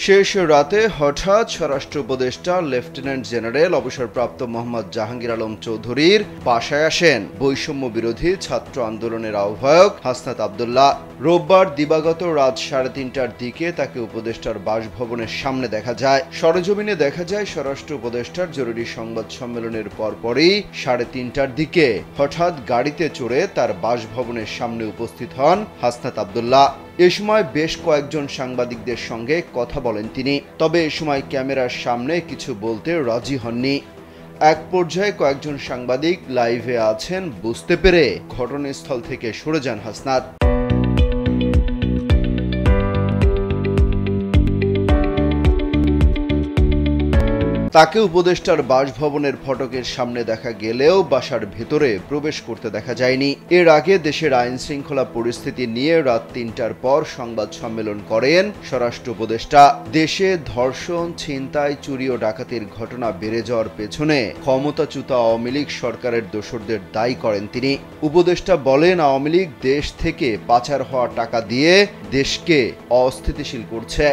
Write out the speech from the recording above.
শেষ রাতে হঠাৎ স্বরাষ্ট্র উপদেষ্টা লেফটেন্যান্ট জেনারেল অবসরপ্রাপ্ত মোহাম্মদ জাহাঙ্গীর আলম চৌধুরীর বাসায় আসেন বৈষম্য বিরোধী ছাত্র আন্দোলনের আহ্বায়ক হাসনাত আব্দুল্লাহ। রোববার দিবাগত রাত 3:30টার দিকে তাকে উপদেষ্টার বাসভবনের সামনে দেখা যায়। সরেজমিনে দেখা যায় স্বরাষ্ট্র উপদেষ্টার জরুরি সংবাদ সম্মেলনের পরপরই 3:30টার দিকে হঠাৎ গাড়িতে চড়ে তার বাসভবনের সামনে উপস্থিত হন হাসনাত আব্দুল্লাহ। এ সময় বেশ কয়েকজন সাংবাদিকদের সঙ্গে কথা বলেন তিনি, তবে এ সময় ক্যামেরার সামনে কিছু বলতে রাজি হননি। এক পর্যায়ে কয়েকজন সাংবাদিক লাইভে আছেন বুঝতে পেরে ঘটনাস্থল থেকে সরে যান হাসনাত। তাকে উপদেষ্টার বাসভবনের ফটকের সামনে দেখা গেলেও বাসার ভেতরে প্রবেশ করতে দেখা যায়নি। এর আগে দেশের আইন শৃঙ্খলা পরিস্থিতি নিয়ে রাত 3টার পর সংবাদ সম্মেলন করেন স্বরাষ্ট্র উপদেষ্টা। দেশে ধর্ষণ, ছিনতাই, চুরি ও ডাকাতির ঘটনা বেড়ে যাওয়ার পেছনে ক্ষমতাচ্যুত আওয়ামী লীগ সরকারের দোসরদের দায়ী করেন তিনি। উপদেষ্টা বলেন, আওয়ামী লীগ দেশ থেকে পাচার হওয়া টাকা দিয়ে দেশকে অস্থিতিশীল করছে।